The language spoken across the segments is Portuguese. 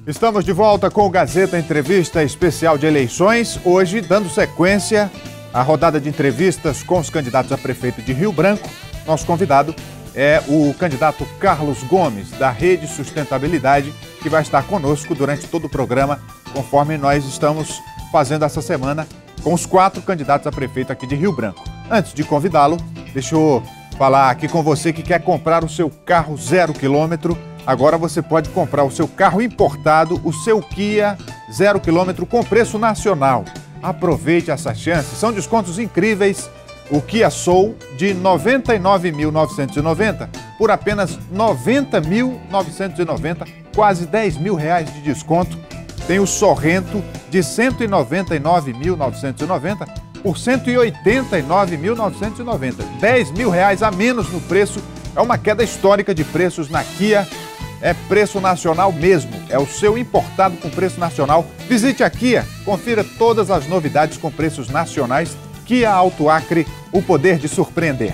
Estamos de volta com o Gazeta Entrevista Especial de Eleições, hoje dando sequência à rodada de entrevistas com os candidatos a prefeito de Rio Branco. Nosso convidado é o candidato Carlos Gomes, da Rede Sustentabilidade, que vai estar conosco durante todo o programa, conforme nós estamos fazendo essa semana com os 4 candidatos a prefeito aqui de Rio Branco. Antes de convidá-lo, deixa eu falar aqui com você que quer comprar o seu carro 0 km. Agora você pode comprar o seu carro importado, o seu Kia 0 km com preço nacional. Aproveite essa chance, são descontos incríveis. O Kia Soul de R$ 99.990 por apenas R$ 90.990, quase R$ 10.000 de desconto. Tem o Sorrento de R$ 199.990 por R$ 189.990, R$ 10.000 a menos no preço. É uma queda histórica de preços na Kia. É preço nacional mesmo, é o seu importado com preço nacional. Visite a Kia, confira todas as novidades com preços nacionais. Kia Auto Acre, o poder de surpreender.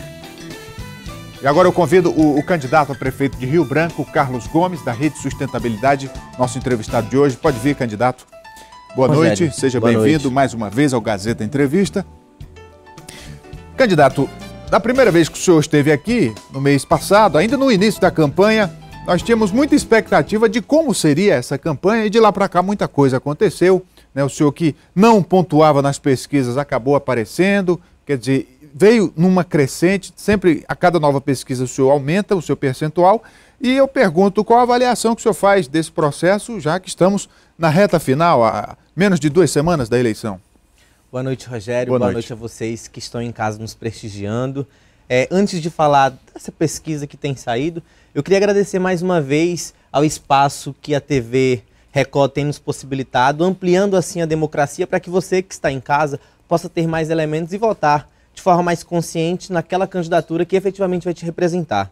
E agora eu convido o candidato a prefeito de Rio Branco, Carlos Gomes, da Rede Sustentabilidade, nosso entrevistado de hoje. Pode vir, candidato. Boa noite, seja bem-vindo mais uma vez ao Gazeta Entrevista. Candidato, da primeira vez que o senhor esteve aqui, no mês passado, ainda no início da campanha, nós tínhamos muita expectativa de como seria essa campanha e de lá para cá muita coisa aconteceu. Né? O senhor que não pontuava nas pesquisas acabou aparecendo, quer dizer, veio numa crescente, sempre a cada nova pesquisa o senhor aumenta o seu percentual. E eu pergunto qual a avaliação que o senhor faz desse processo, já que estamos na reta final, a menos de 2 semanas da eleição. Boa noite, Rogério. Boa noite a vocês que estão em casa nos prestigiando. Antes de falar dessa pesquisa que tem saído, eu queria agradecer mais uma vez ao espaço que a TV Record tem nos possibilitado, ampliando assim a democracia para que você que está em casa possa ter mais elementos e votar de forma mais consciente naquela candidatura que efetivamente vai te representar.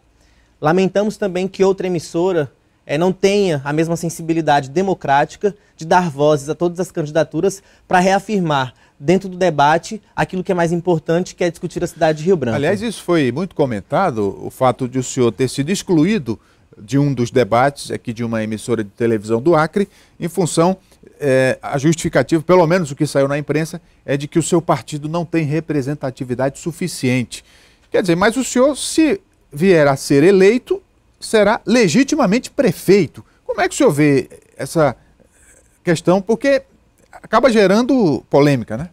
Lamentamos também que outra emissora não tenha a mesma sensibilidade democrática de dar vozes a todas as candidaturas para reafirmar dentro do debate aquilo que é mais importante, que é discutir a cidade de Rio Branco. Aliás, isso foi muito comentado, o fato de o senhor ter sido excluído de um dos debates aqui de uma emissora de televisão do Acre, em função, a justificativa, pelo menos o que saiu na imprensa, é de que o seu partido não tem representatividade suficiente. Quer dizer, mas o senhor, se vier a ser eleito, será legitimamente prefeito. Como é que o senhor vê essa questão? Porque acaba gerando polêmica, né?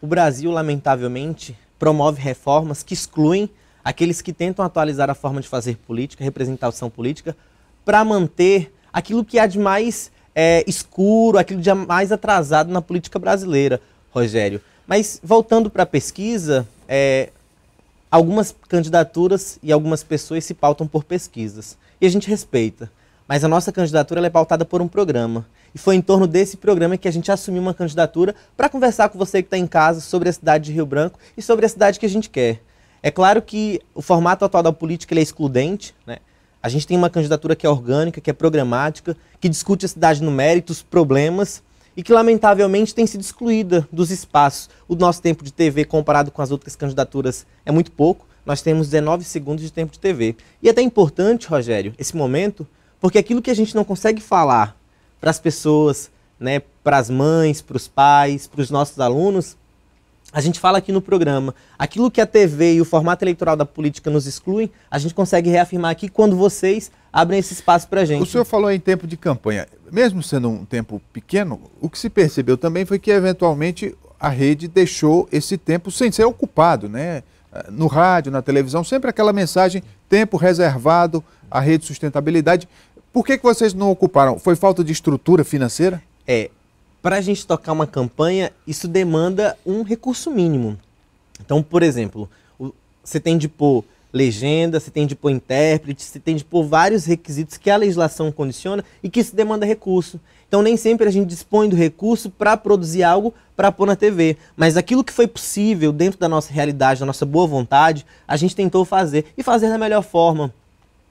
O Brasil, lamentavelmente, promove reformas que excluem aqueles que tentam atualizar a forma de fazer política, representação política, para manter aquilo que há de mais escuro, aquilo de mais atrasado na política brasileira, Rogério. Mas, voltando para a pesquisa, algumas candidaturas e algumas pessoas se pautam por pesquisas. E a gente respeita. Mas a nossa candidatura ela é pautada por um programa. E foi em torno desse programa que a gente assumiu uma candidatura para conversar com você que está em casa sobre a cidade de Rio Branco e sobre a cidade que a gente quer. É claro que o formato atual da política ele é excludente, né? A gente tem uma candidatura que é orgânica, que é programática, que discute a cidade no mérito, os problemas, e que lamentavelmente tem sido excluída dos espaços. O nosso tempo de TV comparado com as outras candidaturas é muito pouco. Nós temos 19 segundos de tempo de TV. E é até importante, Rogério, esse momento, porque aquilo que a gente não consegue falar para as pessoas, né, para as mães, para os pais, para os nossos alunos, a gente fala aqui no programa. Aquilo que a TV e o formato eleitoral da política nos excluem, a gente consegue reafirmar aqui quando vocês abrem esse espaço para a gente. O senhor falou em tempo de campanha. Mesmo sendo um tempo pequeno, o que se percebeu também foi que, eventualmente, a rede deixou esse tempo sem ser ocupado, né? No rádio, na televisão, sempre aquela mensagem, tempo reservado à Rede Sustentabilidade. Por que vocês não ocuparam? Foi falta de estrutura financeira? Para a gente tocar uma campanha, isso demanda um recurso mínimo. Então, por exemplo, você tem de pôr legenda, você tem de pôr intérprete, você tem de pôr vários requisitos que a legislação condiciona e que isso demanda recurso. Então, nem sempre a gente dispõe do recurso para produzir algo para pôr na TV. Mas aquilo que foi possível dentro da nossa realidade, da nossa boa vontade, a gente tentou fazer e fazer da melhor forma.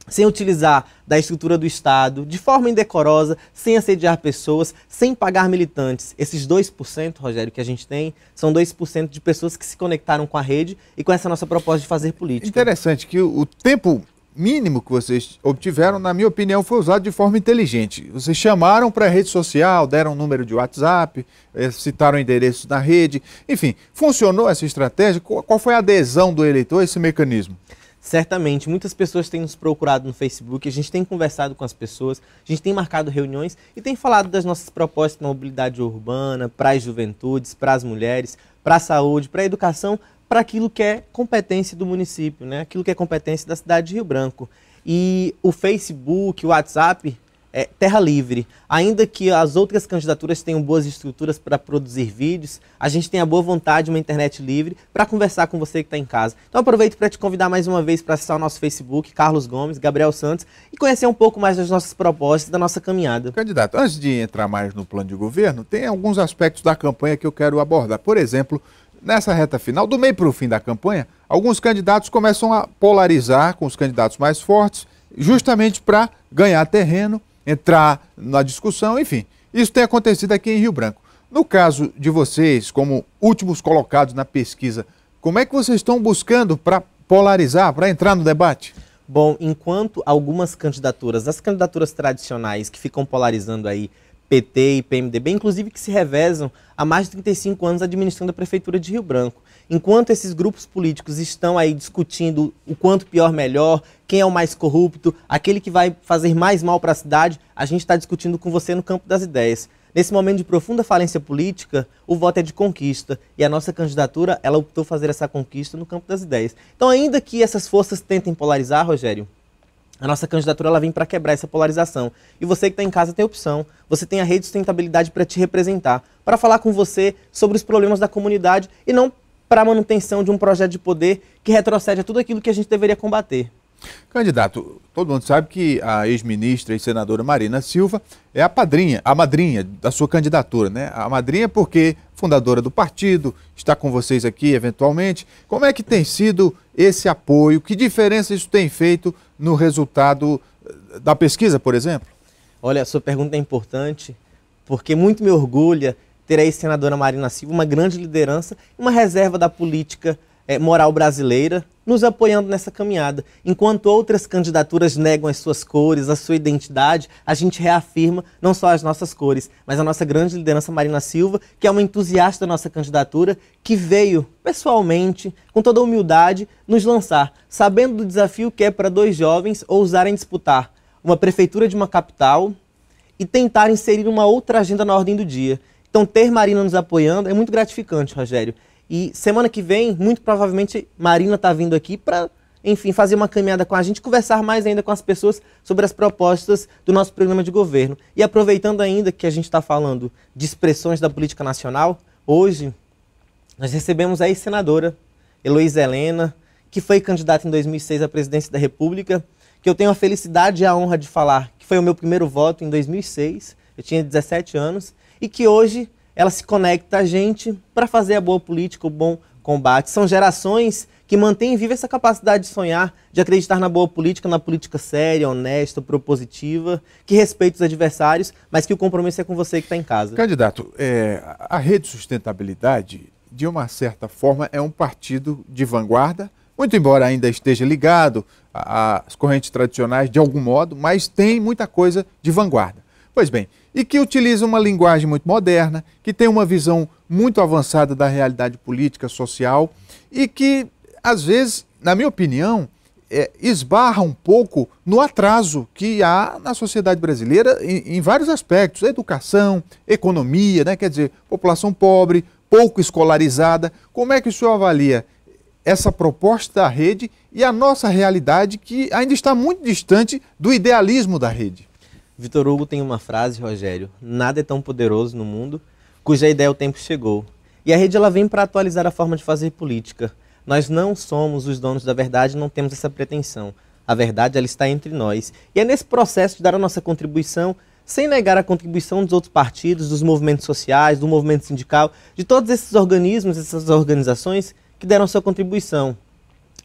Sem utilizar da estrutura do Estado, de forma indecorosa, sem assediar pessoas, sem pagar militantes. Esses 2%, Rogério, que a gente tem, são 2% de pessoas que se conectaram com a rede e com essa nossa proposta de fazer política. Interessante que o tempo mínimo que vocês obtiveram, na minha opinião, foi usado de forma inteligente. Vocês chamaram para a rede social, deram um número de WhatsApp, citaram endereços na rede. Enfim, funcionou essa estratégia? Qual foi a adesão do eleitor a esse mecanismo? Certamente, muitas pessoas têm nos procurado no Facebook, a gente tem conversado com as pessoas, a gente tem marcado reuniões e tem falado das nossas propostas na mobilidade urbana, para as juventudes, para as mulheres, para a saúde, para a educação, para aquilo que é competência do município, né? Aquilo que é competência da cidade de Rio Branco. E o Facebook, o WhatsApp, é terra livre. Ainda que as outras candidaturas tenham boas estruturas para produzir vídeos, a gente tem a boa vontade de uma internet livre para conversar com você que está em casa. Então aproveito para te convidar mais uma vez para acessar o nosso Facebook, Carlos Gomes, Gabriel Santos, e conhecer um pouco mais das nossas propostas, da nossa caminhada. Candidato, antes de entrar mais no plano de governo, tem alguns aspectos da campanha que eu quero abordar. Por exemplo, nessa reta final, do meio para o fim da campanha, alguns candidatos começam a polarizar com os candidatos mais fortes, justamente para ganhar terreno, entrar na discussão, enfim. Isso tem acontecido aqui em Rio Branco. No caso de vocês, como últimos colocados na pesquisa, como é que vocês estão buscando para polarizar, para entrar no debate? Bom, enquanto algumas candidaturas, as candidaturas tradicionais que ficam polarizando aí, PT e PMDB, inclusive que se revezam há mais de 35 anos administrando a Prefeitura de Rio Branco. Enquanto esses grupos políticos estão aí discutindo o quanto pior melhor, quem é o mais corrupto, aquele que vai fazer mais mal para a cidade, a gente está discutindo com você no campo das ideias. Nesse momento de profunda falência política, o voto é de conquista e a nossa candidatura, ela optou fazer essa conquista no campo das ideias. Então, ainda que essas forças tentem polarizar, Rogério, a nossa candidatura ela vem para quebrar essa polarização. E você que está em casa tem opção. Você tem a Rede Sustentabilidade para te representar, para falar com você sobre os problemas da comunidade e não para a manutenção de um projeto de poder que retrocede a tudo aquilo que a gente deveria combater. Candidato, todo mundo sabe que a ex-ministra e senadora Marina Silva é a madrinha da sua candidatura, né? A madrinha porque fundadora do partido, está com vocês aqui eventualmente. Como é que tem sido esse apoio? Que diferença isso tem feito no resultado da pesquisa, por exemplo? Olha, a sua pergunta é importante, porque muito me orgulha ter a ex-senadora Marina Silva, uma grande liderança, uma reserva da política moral brasileira, nos apoiando nessa caminhada. Enquanto outras candidaturas negam as suas cores, a sua identidade, a gente reafirma não só as nossas cores, mas a nossa grande liderança Marina Silva, que é uma entusiasta da nossa candidatura, que veio pessoalmente, com toda a humildade, nos lançar, sabendo do desafio que é para dois jovens ousarem disputar uma prefeitura de uma capital e tentar inserir uma outra agenda na ordem do dia. Então ter Marina nos apoiando é muito gratificante, Rogério. E semana que vem, muito provavelmente, Marina está vindo aqui para, enfim, fazer uma caminhada com a gente, conversar mais ainda com as pessoas sobre as propostas do nosso programa de governo. E aproveitando ainda que a gente está falando de expressões da política nacional, hoje nós recebemos a ex-senadora Heloísa Helena, que foi candidata em 2006 à presidência da República, que eu tenho a felicidade e a honra de falar que foi o meu primeiro voto em 2006, eu tinha 17 anos, e que hoje ela se conecta a gente para fazer a boa política, o bom combate. São gerações que mantêm viva essa capacidade de sonhar, de acreditar na boa política, na política séria, honesta, propositiva, que respeita os adversários, mas que o compromisso é com você que está em casa. Candidato, a Rede Sustentabilidade, de uma certa forma, é um partido de vanguarda, muito embora ainda esteja ligado às correntes tradicionais de algum modo, mas tem muita coisa de vanguarda. Pois bem, e que utiliza uma linguagem muito moderna, que tem uma visão muito avançada da realidade política, social e que, às vezes, na minha opinião, esbarra um pouco no atraso que há na sociedade brasileira em vários aspectos, educação, economia, né? Quer dizer, população pobre, pouco escolarizada. Como é que o senhor avalia essa proposta da rede e a nossa realidade que ainda está muito distante do idealismo da rede? Vitor Hugo tem uma frase, Rogério: nada é tão poderoso no mundo cuja ideia o tempo chegou. E a rede ela vem para atualizar a forma de fazer política. Nós não somos os donos da verdade, não temos essa pretensão. A verdade ela está entre nós. E é nesse processo de dar a nossa contribuição, sem negar a contribuição dos outros partidos, dos movimentos sociais, do movimento sindical, de todos esses organismos, essas organizações que deram sua contribuição.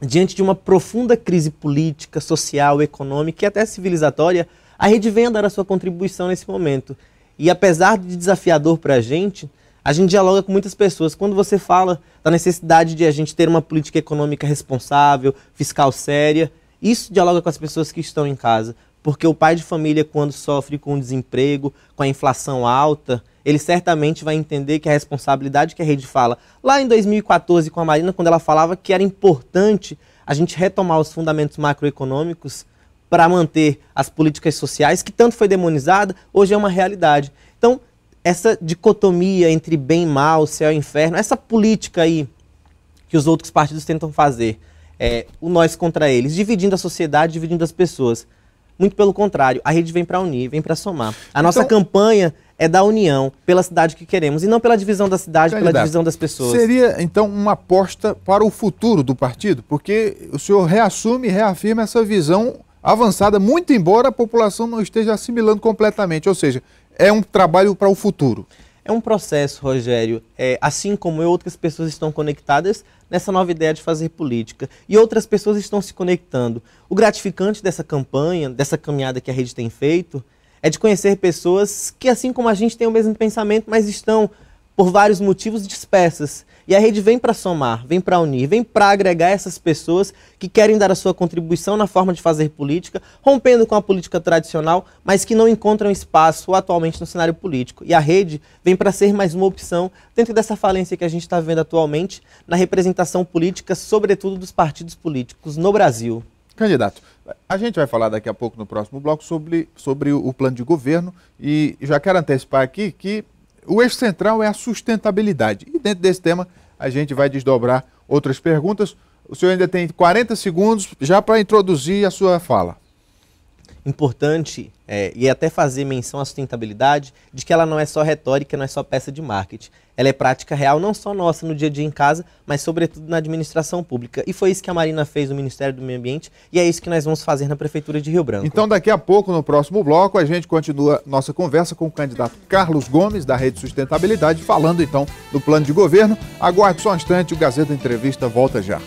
Diante de uma profunda crise política, social, econômica e até civilizatória, a rede vem a dar a sua contribuição nesse momento. E apesar de desafiador para a gente dialoga com muitas pessoas. Quando você fala da necessidade de a gente ter uma política econômica responsável, fiscal séria, Isso dialoga com as pessoas que estão em casa, porque o pai de família, quando sofre com o desemprego, com a inflação alta, ele certamente vai entender que a responsabilidade que a rede fala, lá em 2014 com a Marina, quando ela falava que era importante a gente retomar os fundamentos macroeconômicos para manter as políticas sociais, que tanto foi demonizada, hoje é uma realidade. Então, essa dicotomia entre bem e mal, céu e inferno, essa política aí que os outros partidos tentam fazer, o nós contra eles, dividindo a sociedade, dividindo as pessoas. Muito pelo contrário, a rede vem para unir, vem para somar. A nossa campanha é da união pela cidade que queremos, e não pela divisão da cidade, pela divisão das pessoas. Seria, então, uma aposta para o futuro do partido? Porque o senhor reassume e reafirma essa visão avançada, muito embora a população não esteja assimilando completamente. Ou seja, é um trabalho para o futuro. É um processo, Rogério. Assim como eu, outras pessoas estão conectadas nessa nova ideia de fazer política. E outras pessoas estão se conectando. O gratificante dessa campanha, dessa caminhada que a rede tem feito, é de conhecer pessoas que, assim como a gente, têm o mesmo pensamento, mas estão, por vários motivos, dispersas. E a rede vem para somar, vem para unir, vem para agregar essas pessoas que querem dar a sua contribuição na forma de fazer política, rompendo com a política tradicional, mas que não encontram espaço atualmente no cenário político. E a rede vem para ser mais uma opção dentro dessa falência que a gente está vendo atualmente na representação política, sobretudo dos partidos políticos no Brasil. Candidato, a gente vai falar daqui a pouco no próximo bloco sobre o plano de governo e já quero antecipar aqui que o eixo central é a sustentabilidade. E dentro desse tema a gente vai desdobrar outras perguntas. O senhor ainda tem 40 segundos já para introduzir a sua fala. Importante, e até fazer menção à sustentabilidade, de que ela não é só retórica, não é só peça de marketing. Ela é prática real, não só nossa no dia a dia em casa, mas sobretudo na administração pública. E foi isso que a Marina fez no Ministério do Meio Ambiente e é isso que nós vamos fazer na Prefeitura de Rio Branco. Então daqui a pouco, no próximo bloco, a gente continua nossa conversa com o candidato Carlos Gomes, da Rede Sustentabilidade, falando então do plano de governo. Aguarde só um instante, o Gazeta Entrevista volta já.